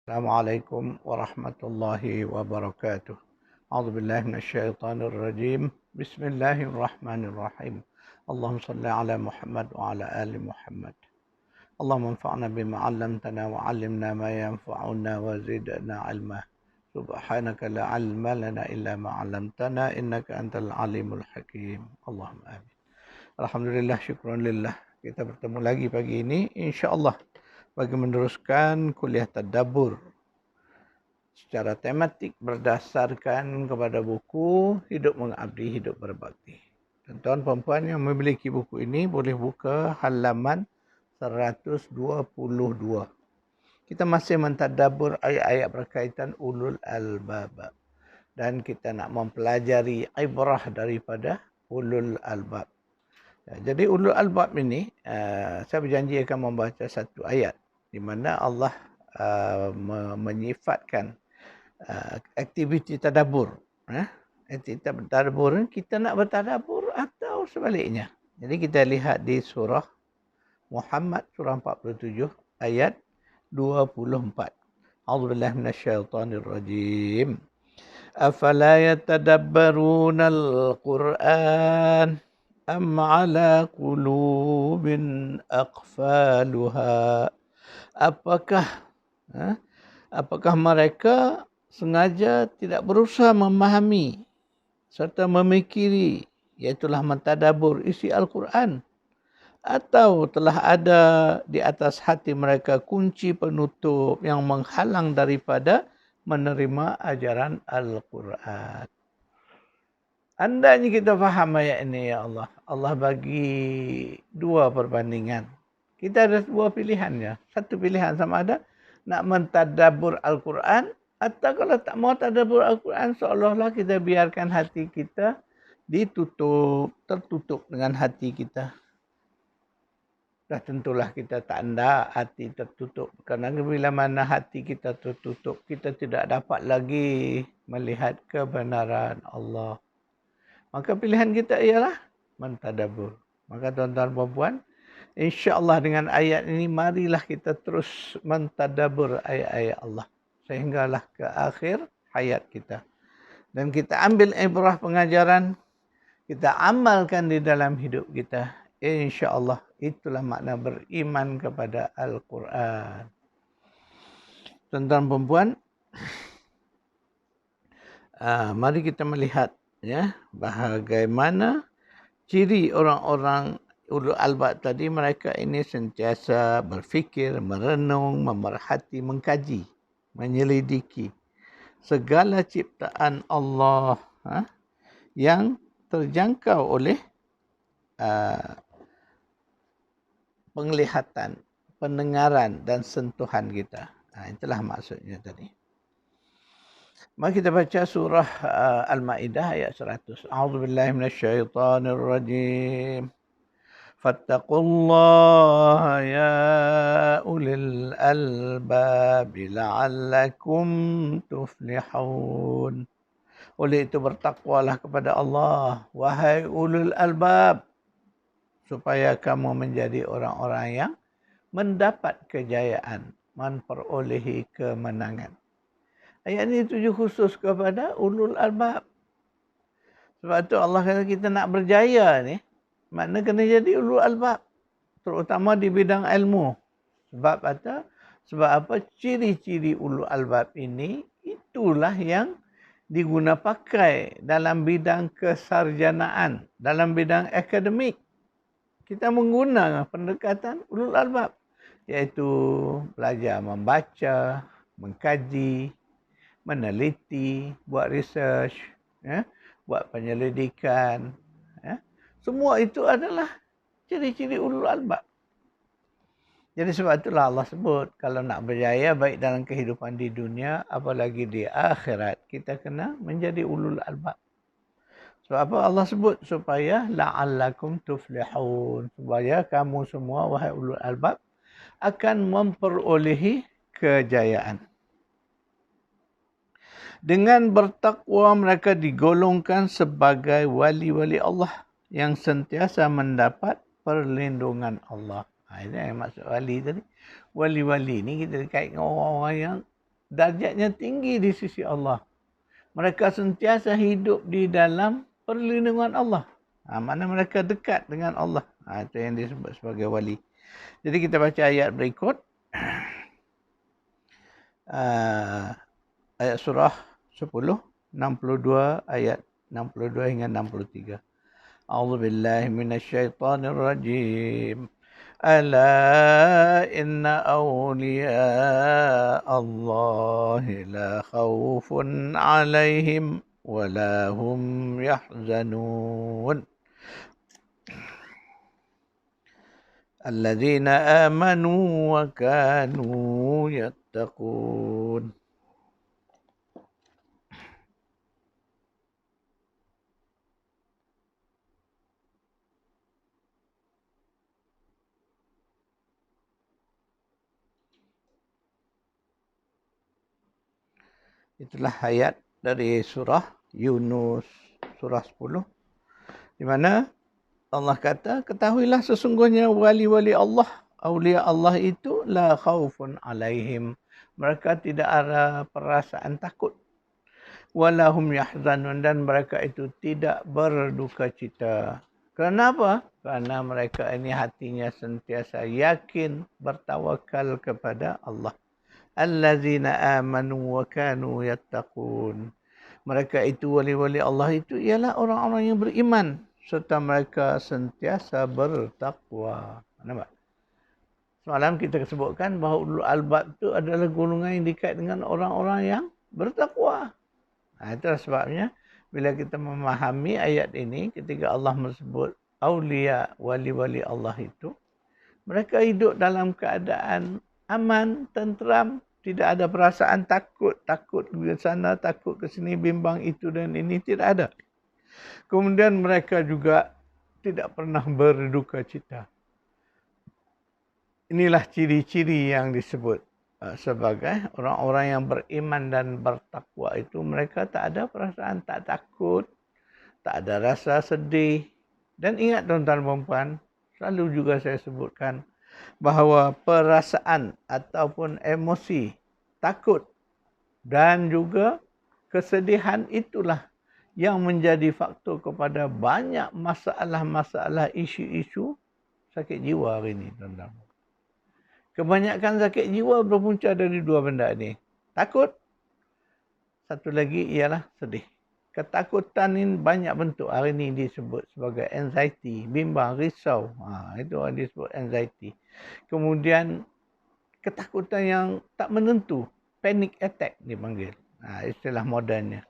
Assalamualaikum warahmatullahi wabarakatuh. A'udzu billahi minasyaitonir rajim. Bismillahirrahmanirrahim. Allahumma shalli ala Muhammad wa ala ali Muhammad. Allahumma anfa'na bima 'allamtana wa 'allimna ma yanfa'una wa zidna 'ilma. Subhanaka la 'ilma lana illa ma 'allamtana innaka antal alimul hakim. Allahumma amin. Alhamdulillah, syukran lillah. Kita bertemu lagi pagi ini insya-Allah bagi meneruskan kuliah tadabbur secara tematik berdasarkan kepada buku Hidup Mengabdi, Hidup Berbakti. Tuan-tuan perempuan yang memiliki buku ini boleh buka halaman 122. Kita masih mentadabbur ayat-ayat berkaitan ulul albab dan kita nak mempelajari ibrah daripada ulul albab. Jadi ulul albab ini saya berjanji akan membaca satu ayat di mana Allah menyifatkan aktiviti tadabbur. Aktiviti tadabbur, kita nak bertadabbur atau sebaliknya. Jadi kita lihat di surah Muhammad surah 47 ayat 24. A'udzubillahi minasyaitonir rajim. Afala yatadabbaruna al-Qur'an am 'ala qulubin aqfaluha. Apakah mereka sengaja tidak berusaha memahami serta memikiri, iaitulah mentadabbur isi Al-Quran, atau telah ada di atas hati mereka kunci penutup yang menghalang daripada menerima ajaran Al-Quran. Andainya kita faham ayat ini, ya Allah. Allah bagi dua perbandingan. Kita ada dua pilihannya. Satu pilihan sama ada nak mentadabbur Al-Quran, atau kalau tak mau tadabbur Al-Quran, seolah-olah kita biarkan hati kita tertutup dengan hati kita. Dah tentulah kita tak hendak hati tertutup. Kerana bila mana hati kita tertutup, kita tidak dapat lagi melihat kebenaran Allah. Maka pilihan kita ialah mentadabbur. Maka tuan-tuan perempuan, insya-Allah dengan ayat ini marilah kita terus mentadabbur ayat-ayat Allah sehinggalah ke akhir hayat kita. Dan kita ambil ibrah pengajaran, kita amalkan di dalam hidup kita. Insya-Allah itulah makna beriman kepada Al-Quran. Tuan-tuan perempuan, mari kita melihat bagaimana ciri orang-orang ulul albab tadi. Mereka ini sentiasa berfikir, merenung, memerhati, mengkaji, menyelidiki segala ciptaan Allah yang terjangkau oleh penglihatan, pendengaran dan sentuhan kita. Itulah maksudnya tadi. Mari kita baca surah Al-Maidah ayat 100. A'udzubillahi minasyaitonir rajim. Fattaqullaha ya ulil albab la'allakum tuflihun. Oleh itu bertakwalah kepada Allah, wahai ulul albab, supaya kamu menjadi orang-orang yang mendapat kejayaan, memperolehi kemenangan. Ayat ini tuju khusus kepada ulul albab. Sebab tu Allah kata kita nak berjaya ni, makna kena jadi ulul albab. Terutama di bidang ilmu. Sebab apa? Ciri-ciri ulul albab ini, itulah yang diguna pakai dalam bidang kesarjanaan, dalam bidang akademik. Kita menggunakan pendekatan ulul albab, iaitu belajar membaca, mengkaji, meneliti, buat research, buat penyelidikan. Semua itu adalah ciri-ciri ulul albab. Jadi sebab itulah Allah sebut, kalau nak berjaya baik dalam kehidupan di dunia, apalagi di akhirat, kita kena menjadi ulul albab. Sebab apa Allah sebut? Supaya la'allakum tuflihun. Supaya kamu semua, wahai ulul albab, akan memperolehi kejayaan. Dengan bertakwa mereka digolongkan sebagai wali-wali Allah yang sentiasa mendapat perlindungan Allah. Ini yang maksud wali tadi. Wali-wali ni kita kait dengan orang-orang yang darjatnya tinggi di sisi Allah. Mereka sentiasa hidup di dalam perlindungan Allah. Mana mereka dekat dengan Allah. Itu yang disebut sebagai wali. Jadi kita baca ayat berikut. Ayat surah 10, 62 ayat 62 hingga 63. A'udzu billahi minasyaitonir rajim. Ala inna awliya Allah la khawfun 'alaihim wa la hum yahzanun. Alladzina amanu wa kanu yattaqun. Itulah ayat dari surah Yunus, surah 10. Di mana Allah kata, ketahuilah sesungguhnya wali-wali Allah, awliya Allah itu la khaufun alaihim. Mereka tidak ada perasaan takut. Walahum yahzanun, dan mereka itu tidak berduka cita. Kenapa? Karena mereka ini hatinya sentiasa yakin bertawakal kepada Allah. Allazina amanu wa kanu yattaqun. Mereka itu wali-wali Allah itu ialah orang-orang yang beriman serta mereka sentiasa bertakwa. Nampak? Semalam kita sebutkan bahawa ulul albab itu adalah golongan yang dekat dengan orang-orang yang bertakwa. Itulah sebabnya bila kita memahami ayat ini ketika Allah menyebut aulia, wali-wali Allah itu, mereka hidup dalam keadaan aman, tenteram, tidak ada perasaan takut ke sana, takut ke sini, bimbang itu dan ini, tidak ada. Kemudian mereka juga tidak pernah berduka cita. Inilah ciri-ciri yang disebut sebagai orang-orang yang beriman dan bertakwa itu. Mereka tak ada perasaan tak takut, tak ada rasa sedih. Dan ingat tuan-tuan dan puan, selalu juga saya sebutkan bahawa perasaan ataupun emosi takut dan juga kesedihan itulah yang menjadi faktor kepada banyak masalah-masalah, isu-isu sakit jiwa hari ini, tuan-tuan. Kebanyakan sakit jiwa berpunca dari dua benda ini. Takut, satu lagi ialah sedih. Ketakutan ini banyak bentuk. Hari ini disebut sebagai anxiety, bimbang, risau. Itu yang disebut anxiety. Kemudian ketakutan yang tak menentu, panic attack dipanggil. Istilah modernnya.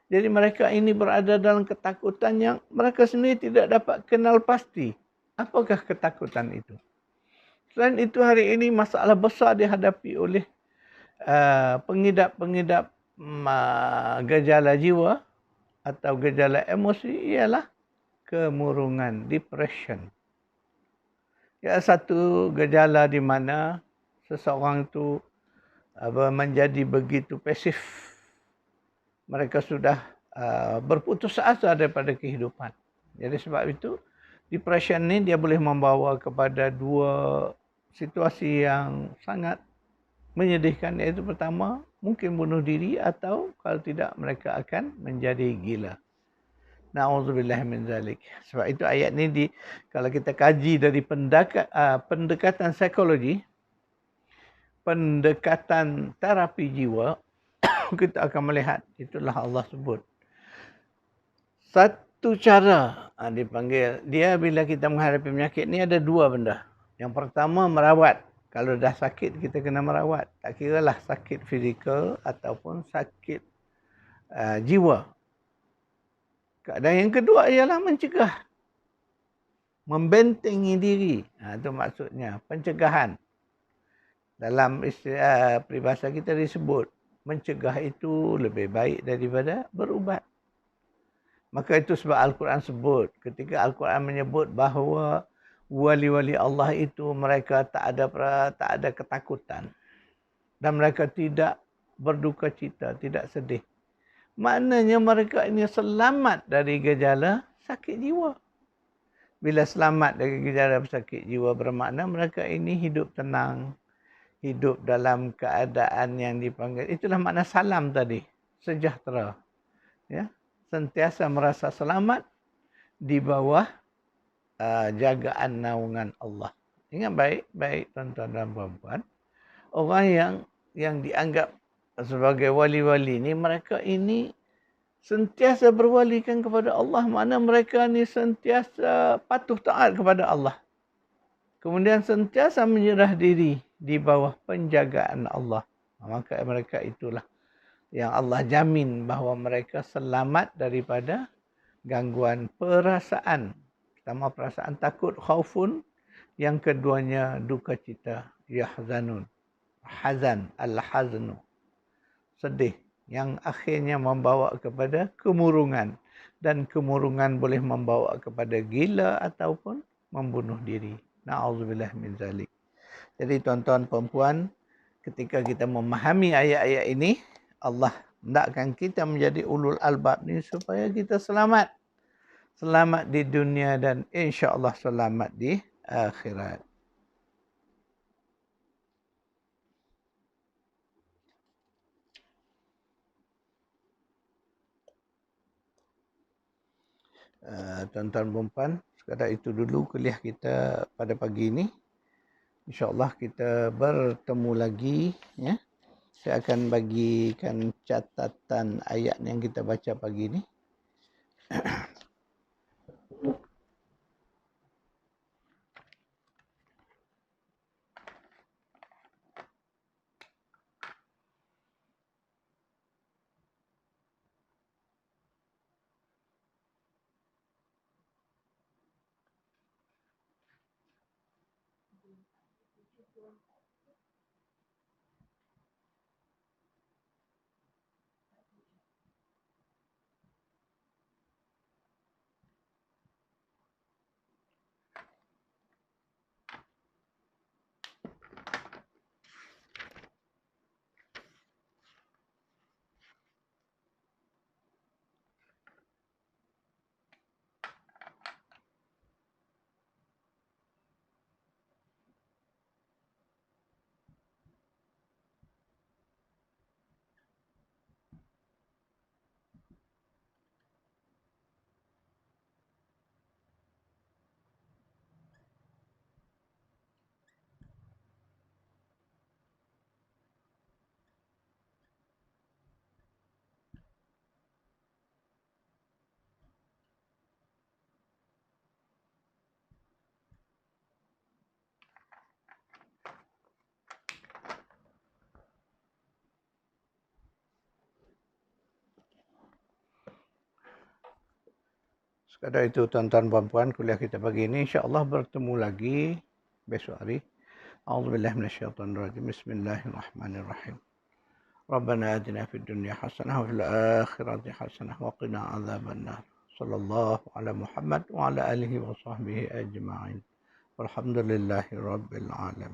Jadi mereka ini berada dalam ketakutan yang mereka sendiri tidak dapat kenal pasti. Apakah ketakutan itu? Selain itu hari ini masalah besar dihadapi oleh pengidap-pengidap gejala jiwa atau gejala emosi ialah kemurungan, depression. Ya, satu gejala di mana seseorang itu menjadi begitu pasif. Mereka sudah berputus asa daripada kehidupan. Jadi sebab itu depression ni dia boleh membawa kepada dua situasi yang sangat menyedihkan, iaitu pertama mungkin bunuh diri atau kalau tidak mereka akan menjadi gila. Na'udzubillah min zalik. Sebab itu ayat ni kalau kita kaji dari pendekatan psikologi, pendekatan terapi jiwa, kita akan melihat itulah Allah sebut. Satu cara dipanggil, dia bila kita menghadapi penyakit ni ada dua benda. Yang pertama merawat. Kalau dah sakit kita kena merawat. Tak kiralah sakit fizikal ataupun sakit jiwa. Dan yang kedua ialah mencegah. Membentengi diri. Itu maksudnya pencegahan. Dalam istilah peribahasa kita disebut mencegah itu lebih baik daripada berubat. Maka itu sebab Al-Quran sebut. Ketika Al-Quran menyebut bahawa wali-wali Allah itu mereka tak ada ketakutan. Dan mereka tidak berduka cita, tidak sedih. Maknanya mereka ini selamat dari gejala sakit jiwa. Bila selamat dari gejala sakit jiwa bermakna mereka ini hidup tenang, hidup dalam keadaan yang dipanggil. Itulah makna salam tadi. Sejahtera. Ya. Sentiasa merasa selamat di bawah jagaan naungan Allah. Ingat baik-baik tuan-tuan dan puan-puan. Orang yang dianggap sebagai wali-wali ni, mereka ini sentiasa berwalikan kepada Allah. Mana mereka ni sentiasa patuh taat kepada Allah. Kemudian sentiasa menyerah diri di bawah penjagaan Allah. Maka mereka itulah yang Allah jamin bahawa mereka selamat daripada gangguan perasaan. Pertama perasaan takut, khaufun. Yang keduanya duka cita, yahzanun. Hazan, al-haznu. Sedih. Yang akhirnya membawa kepada kemurungan. Dan kemurungan boleh membawa kepada gila ataupun membunuh diri. Na'udzubillah min zalik. Jadi tuan-tuan perempuan, ketika kita memahami ayat-ayat ini, Allah hendakkan kita menjadi ulul albab ni supaya kita selamat. Selamat di dunia dan insya-Allah selamat di akhirat. Tuan-tuan perempuan, sekadar itu dulu kuliah kita pada pagi ini. InsyaAllah kita bertemu lagi. Ya. Saya akan bagikan catatan ayat yang kita baca pagi ini. Sekadar itu tuan-tuan puan-puan, kuliah kita pagi ini insya-Allah bertemu lagi besok hari. A'udzubillahi minasyaitonirrajim. Bismillahirrahmanirrahim. Rabbana atina fid dunya hasanah wa fil akhirati hasanah wa qina adzabannar. Sallallahu ala Muhammad wa ala alihi wa sahbihi ajma'in. Walhamdulillahi rabbil alamin.